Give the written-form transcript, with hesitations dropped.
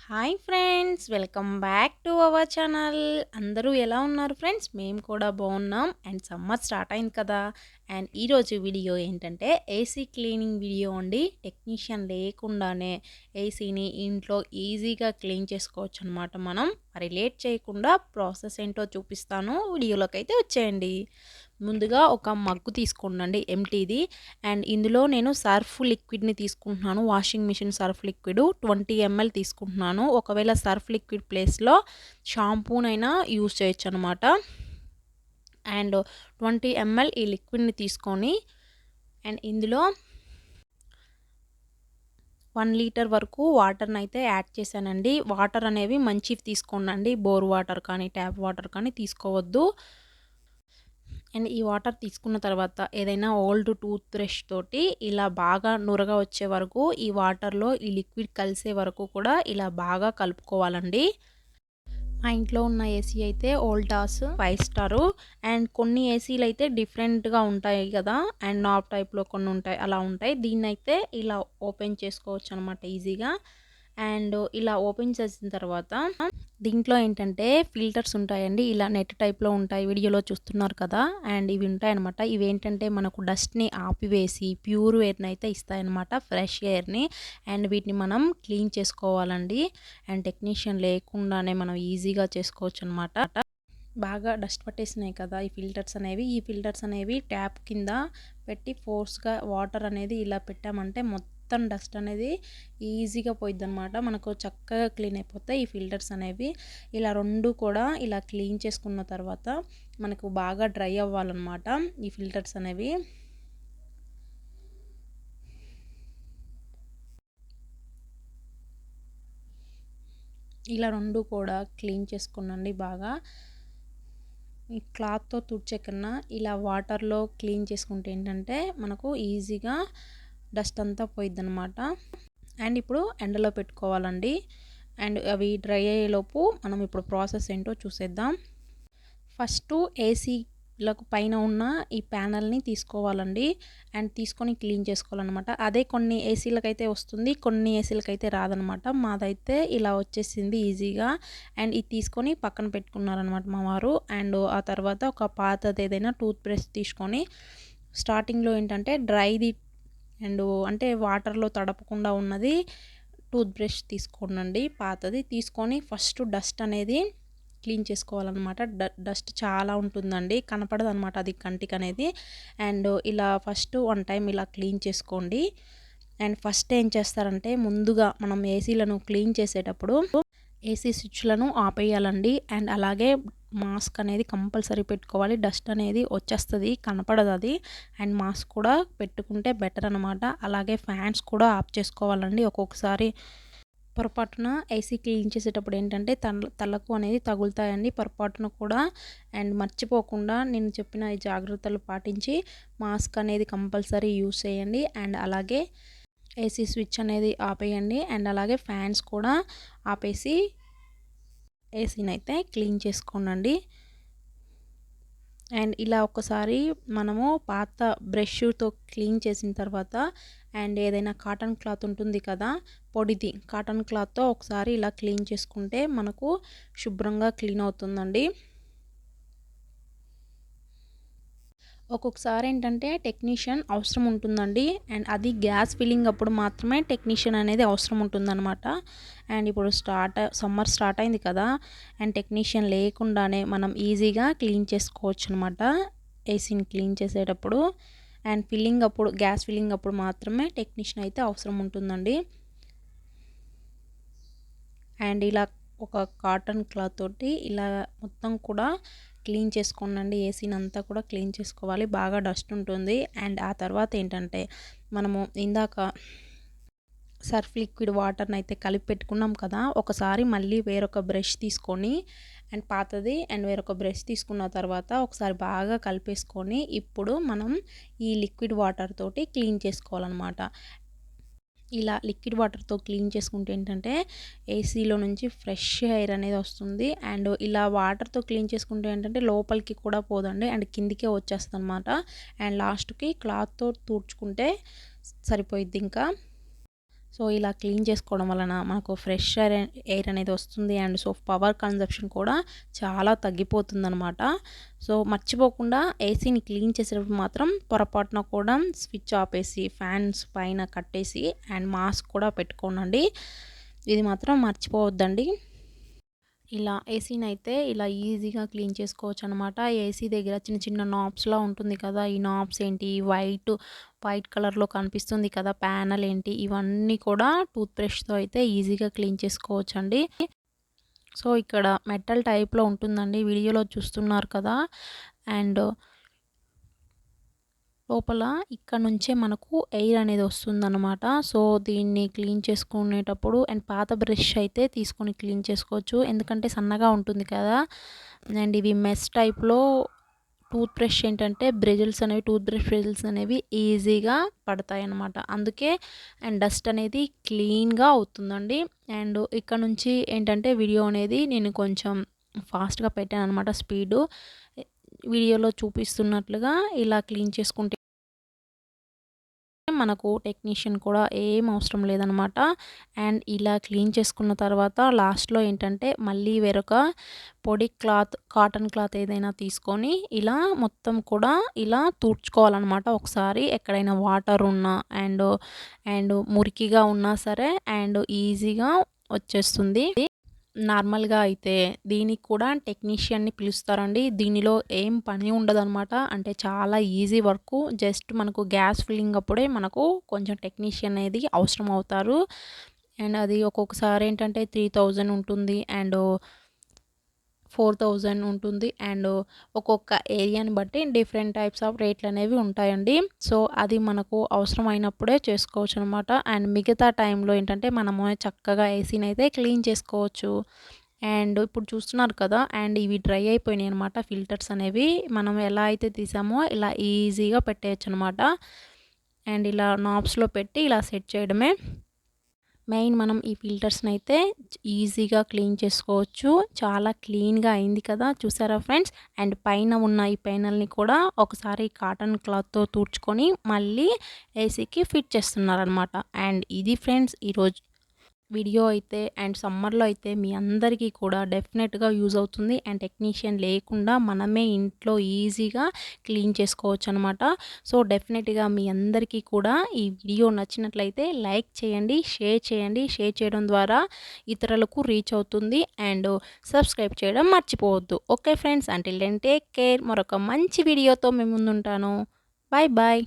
Hi friends, welcome back to our channel. అందరూ ఎలా ఉన్నారు ఫ్రెండ్స్? మేము కూడా బాగున్నాం. అండ్ సమ్మర్ స్టార్ట్ అయింది కదా. అండ్ ఈరోజు వీడియో ఏంటంటే ఏసీ క్లీనింగ్ వీడియో అండి. టెక్నీషియన్ లేకుండానే ఏసీని ఇంట్లో ఈజీగా క్లీన్ చేసుకోవచ్చు అనమాట. మనం మరి లేట్ చేయకుండా ప్రాసెస్ ఏంటో చూపిస్తాను. వీడియోలోకి అయితే వచ్చేయండి. ముందుగా ఒక మగ్గు తీసుకోండి ఎంటీది. అండ్ ఇందులో నేను సర్ఫ్ లిక్విడ్ని తీసుకుంటున్నాను. Washing machine Surf liquid 20 ml తీసుకుంటున్నాను. ఒకవేళ సర్ఫ్ లిక్విడ్ ప్లేస్లో షాంపూనైనా యూజ్ చేయొచ్చు అనమాట. అండ్ 20 ml ఈ లిక్విడ్ని తీసుకొని అండ్ ఇందులో 1 లీటర్ వరకు వాటర్ని అయితే యాడ్ చేశానండి. వాటర్ అనేవి మంచివి తీసుకోండి. బోర్ వాటర్ కానీ ట్యాప్ వాటర్ కానీ తీసుకోవద్దు. అండ్ ఈ వాటర్ తీసుకున్న తర్వాత ఏదైనా ఓల్డ్ టూత్ బ్రష్ తోటి ఇలా బాగా నురగా వచ్చే వరకు ఈ వాటర్లో ఈ లిక్విడ్ కలిసే వరకు కూడా ఇలా బాగా కలుపుకోవాలండి. మా ఇంట్లో ఉన్న ఏసీ అయితే వోల్టాస్ 5 స్టార్. అండ్ కొన్ని ఏసీలు అయితే డిఫరెంట్గా ఉంటాయి కదా. అండ్ నాబ్ టైప్లో కొన్ని ఉంటాయి, అలా ఉంటాయి. దీన్ని అయితే ఇలా ఓపెన్ చేసుకోవచ్చు అనమాట ఈజీగా. అండ్ ఇలా ఓపెన్ చేసిన తర్వాత దీంట్లో ఏంటంటే ఫిల్టర్స్ ఉంటాయండి. ఇలా నెట్ టైప్లో ఉంటాయి, వీడియోలో చూస్తున్నారు కదా. అండ్ ఇవి ఉంటాయన్నమాట. ఇవి ఏంటంటే మనకు డస్ట్ని ఆపివేసి ప్యూర్ ఎయిర్ని అయితే ఇస్తాయన్నమాట, ఫ్రెష్ ఎయిర్ని. అండ్ వీటిని మనం క్లీన్ చేసుకోవాలండి. అండ్ టెక్నీషియన్ లేకుండానే మనం ఈజీగా చేసుకోవచ్చు అనమాట. బాగా డస్ట్ పట్టేసినాయి కదా ఈ ఫిల్టర్స్ అనేవి ట్యాప్ కింద పెట్టి ఫోర్స్గా వాటర్ అనేది ఇలా పెట్టామంటే మొత్తం డస్ట్ అనేది ఈజీగా పోయిద్ది అనమాట. మనకు చక్కగా క్లీన్ అయిపోతాయి ఈ ఫిల్టర్స్ అనేవి. ఇలా రెండు కూడా ఇలా క్లీన్ చేసుకున్న తర్వాత మనకు బాగా డ్రై అవ్వాలన్నమాట ఈ ఫిల్టర్స్ అనేవి. ఇలా రెండు కూడా క్లీన్ చేసుకున్నాండి బాగా. ఈ క్లాత్తో తుడిచే కన్నా ఇలా వాటర్లో క్లీన్ చేసుకుంటే ఏంటంటే మనకు ఈజీగా డస్ట్ అంతా పోయిద్దనమాట. అండ్ ఇప్పుడు ఎండలో పెట్టుకోవాలండి. అండ్ అవి డ్రై అయ్యేలోపు మనం ఇప్పుడు ప్రాసెస్ ఏంటో చూసేద్దాం. ఫస్ట్ ఏసీలకు పైన ఉన్న ఈ ప్యానల్ని తీసుకోవాలండి. అండ్ తీసుకొని క్లీన్ చేసుకోవాలన్నమాట. అదే కొన్ని ఏసీలకైతే వస్తుంది, కొన్ని ఏసీలకైతే రాదనమాట. మాదైతే ఇలా వచ్చేసింది ఈజీగా. అండ్ ఇది తీసుకొని పక్కన పెట్టుకున్నారనమాట మా వారు. అండ్ ఆ తర్వాత ఒక పాతది ఏదైనా టూత్ బ్రష్ తీసుకొని స్టార్టింగ్లో ఏంటంటే డ్రైది అండ్ అంటే వాటర్లో తడపకుండా ఉన్నది టూత్ బ్రష్ తీసుకోండి, పాతది తీసుకొని ఫస్ట్ డస్ట్ అనేది క్లీన్ చేసుకోవాలన్నమాట. డస్ట్ చాలా ఉంటుందండి, కనపడదు అనమాట అది కంటికి అనేది. అండ్ ఇలా ఫస్ట్ 1 టైం ఇలా క్లీన్ చేసుకోండి. అండ్ ఫస్ట్ ఏం చేస్తారంటే ముందుగా మనం ఏసీలను క్లీన్ చేసేటప్పుడు ఏసీ స్విచ్లను ఆపేయాలండి. అండ్ అలాగే మాస్క్ అనేది కంపల్సరీ పెట్టుకోవాలి. డస్ట్ అనేది వచ్చేస్తుంది, కనపడదు అది. అండ్ మాస్క్ కూడా పెట్టుకుంటే బెటర్ అనమాట. అలాగే ఫ్యాన్స్ కూడా ఆఫ్ చేసుకోవాలండి. ఒక్కొక్కసారి పొరపాటున ఏసీ క్లీన్ చేసేటప్పుడు ఏంటంటే తలకు అనేది తగులుతాయండి పొరపాటున కూడా. అండ్ మర్చిపోకుండా నేను చెప్పిన ఈ జాగ్రత్తలు పాటించి మాస్క్ అనేది కంపల్సరీ యూస్ చేయండి. అండ్ అలాగే ఏసీ స్విచ్ అనేది ఆపేయండి. అండ్ అలాగే ఫ్యాన్స్ కూడా ఆపేసి ఏసీని అయితే క్లీన్ చేసుకోండి. అండ్ ఇలా ఒకసారి మనము పాత బ్రష్తో క్లీన్ చేసిన తర్వాత అండ్ ఏదైనా కాటన్ క్లాత్ ఉంటుంది కదా, పొడిది కాటన్ క్లాత్తో ఒకసారి ఇలా క్లీన్ చేసుకుంటే మనకు శుభ్రంగా క్లీన్ అవుతుందండి. ఒక్కొక్కసారి ఏంటంటే టెక్నీషియన్ అవసరం ఉంటుందండి. అండ్ అది గ్యాస్ ఫిల్లింగ్ అప్పుడు మాత్రమే టెక్నీషియన్ అనేది అవసరం ఉంటుందన్నమాట. అండ్ ఇప్పుడు సమ్మర్ స్టార్ట్ అయింది కదా. అండ్ టెక్నీషియన్ లేకుండానే మనం ఈజీగా క్లీన్ చేసుకోవచ్చు అనమాట ఏసీని క్లీన్ చేసేటప్పుడు. అండ్ గ్యాస్ ఫిల్లింగ్ అప్పుడు మాత్రమే టెక్నీషియన్ అయితే అవసరం ఉంటుందండి. అండ్ ఇలా ఒక కాటన్ క్లాత్ తోటి ఇలా మొత్తం కూడా క్లీన్ చేసుకోండి. ఏసీని అంతా కూడా క్లీన్ చేసుకోవాలి, బాగా డస్ట్ ఉంటుంది. అండ్ ఆ తర్వాత ఏంటంటే మనము ఇందాక సర్ఫ్ లిక్విడ్ వాటర్ని అయితే కలిపి పెట్టుకున్నాం కదా, ఒకసారి మళ్ళీ వేరొక బ్రష్ తీసుకొని అండ్ పాతది అండ్ వేరొక బ్రష్ తీసుకున్న తర్వాత ఒకసారి బాగా కలిపేసుకొని ఇప్పుడు మనం ఈ లిక్విడ్ వాటర్ తోటి క్లీన్ చేసుకోవాలన్నమాట. ఇలా లిక్విడ్ వాటర్తో క్లీన్ చేసుకుంటే ఏంటంటే ఏసీలో నుంచి ఫ్రెష్ ఎయిర్ అనేది వస్తుంది. అండ్ ఇలా వాటర్తో క్లీన్ చేసుకుంటే ఏంటంటే లోపలికి కూడా పోదండి, అండ్ కిందికే వచ్చేస్తుంది అనమాట. అండ్ లాస్ట్కి క్లాత్తో తుడుచుకుంటే సరిపోయిద్ది. ఇంకా సో ఇలా క్లీన్ చేసుకోవడం వలన మనకు ఫ్రెష్ ఎయిర్ అనేది వస్తుంది. అండ్ సో పవర్ కన్జంప్షన్ కూడా చాలా తగ్గిపోతుందనమాట. సో మర్చిపోకుండా ఏసీని క్లీన్ చేసేటప్పుడు మాత్రం పొరపాటున కూడా స్విచ్ ఆపేసి ఫ్యాన్స్ పైన కట్టేసి అండ్ మాస్క్ కూడా పెట్టుకోనండి. ఇది మాత్రం మర్చిపోవద్దండి. ఇలా ఏసీని అయితే ఇలా ఈజీగా క్లీన్ చేసుకోవచ్చు అనమాట. ఏసీ దగ్గర చిన్న చిన్న నాబ్స్‌లా ఉంటుంది కదా! ఈ నాబ్స్ ఏంటి వైట్ కలర్‌లో కనిపిస్తుంది కదా! ప్యానెల్ ఏంటి ఇవన్నీ కూడా టూత్ బ్రష్‌తో అయితే ఈజీగా క్లీన్ చేసుకోవచ్చండి. సో ఇక్కడ మెటల్ టైప్‌లో ఉంటుందండి. వీడియోలో చూస్తున్నారు కదా! అండ్ లోపల ఇక్కడ నుంచే మనకు ఎయిర్ అనేది వస్తుందన్నమాట. సో దీన్ని క్లీన్ చేసుకునేటప్పుడు అండ్ పాత బ్రష్ అయితే తీసుకొని క్లీన్ చేసుకోవచ్చు. ఎందుకంటే సన్నగా ఉంటుంది కదా! అండ్ ఇవి మెష్ టైప్‌లో టూత్ బ్రష్ ఏంటంటే టూత్ బ్రష్ బ్రిజిల్స్ అనేవి ఈజీగా పడతాయన్నమాట. అందుకే అండ్ డస్ట్ అనేది క్లీన్‌గా అవుతుందండి. అండ్ ఇక్కడ నుంచి ఏంటంటే వీడియో అనేది నేను కొంచెం ఫాస్ట్‌గా పెట్టానన్నమాట స్పీడు. వీడియోలో చూపిస్తున్నట్లుగా ఇలా క్లీన్ చేసుకుంటే మనకు టెక్నీషియన్ కూడా ఏం అవసరం లేదనమాట. అండ్ ఇలా క్లీన్ చేసుకున్న తర్వాత లాస్ట్‌లో ఏంటంటే మళ్ళీ వేరొక పొడి కాటన్ క్లాత్ ఏదైనా తీసుకొని ఇలా మొత్తం కూడా ఇలా తుడుచుకోవాలనమాట ఒకసారి. ఎక్కడైనా వాటర్ ఉన్నా అండ్ మురికిగా ఉన్నా సరే అండ్ ఈజీగా వచ్చేస్తుంది. నార్మల్‌గా అయితే దీనికి కూడా టెక్నీషియన్‌ని పిలుస్తారండి. దీనిలో ఏం పని ఉండదనమాట. అంటే చాలా ఈజీ వర్కు. జస్ట్ మనకు గ్యాస్ ఫిల్లింగ్ అప్పుడే మనకు కొంచెం టెక్నీషియన్ అనేది అవసరం అవుతారు. అండ్ అది ఒక్కొక్కసారి ఏంటంటే 3000 ఉంటుంది. అండ్ 4000 ఉంటుంది. అండ్ ఒక్కొక్క ఏరియాని బట్టి డిఫరెంట్ టైప్స్ ఆఫ్ రేట్లనేవి ఉంటాయండి. సో అది మనకు అవసరమైనప్పుడే చేసుకోవచ్చనమాట. అండ్ మిగతా టైంలో ఏంటంటే మనము చక్కగా ఏసీని అయితే క్లీన్ చేసుకోవచ్చు. అండ్ ఇప్పుడు చూస్తున్నారు కదా! అండ్ ఇవి డ్రై అయిపోయినాయనమాట ఫిల్టర్స్ అనేవి. మనం ఎలా అయితే తీసామో ఇలా ఈజీగా పెట్టేయొచ్చనమాట. అండ్ ఇలా నాబ్స్‌లో పెట్టి ఇలా సెట్ చేయడమే. మెయిన్ మనం ఈ ఫిల్టర్స్‌ని అయితే ఈజీగా క్లీన్ చేసుకోవచ్చు. చాలా క్లీన్‌గా అయింది కదా! చూసారా ఫ్రెండ్స్? అండ్ పైన ఉన్న ఈ ప్యానెల్‌ని కూడా ఒకసారి కాటన్ క్లాత్‌తో తుడుచుకొని మళ్ళీ ఏసీకి ఫిట్ చేస్తున్నారనమాట. అండ్ ఇది ఫ్రెండ్స్ ఈరోజు వీడియో అయితే. అండ్ సమ్మర్‌లో అయితే మీ అందరికీ కూడా డెఫినెట్‌గా యూజ్ అవుతుంది. అండ్ టెక్నీషియన్ లేకుండా మనమే ఇంట్లో ఈజీగా క్లీన్ చేసుకోవచ్చనమాట. సో డెఫినెట్‌గా మీ అందరికీ కూడా ఈ వీడియో నచ్చినట్లయితే లైక్ చేయండి, షేర్ చేయండి. షేర్ చేయడం ద్వారా ఇతరులకు రీచ్ అవుతుంది. అండ్ సబ్స్క్రైబ్ చేయడం మర్చిపోవద్దు. Okay friends, until then take care. మరొక మంచి వీడియోతో మీ ముందుంటాను. Bye bye.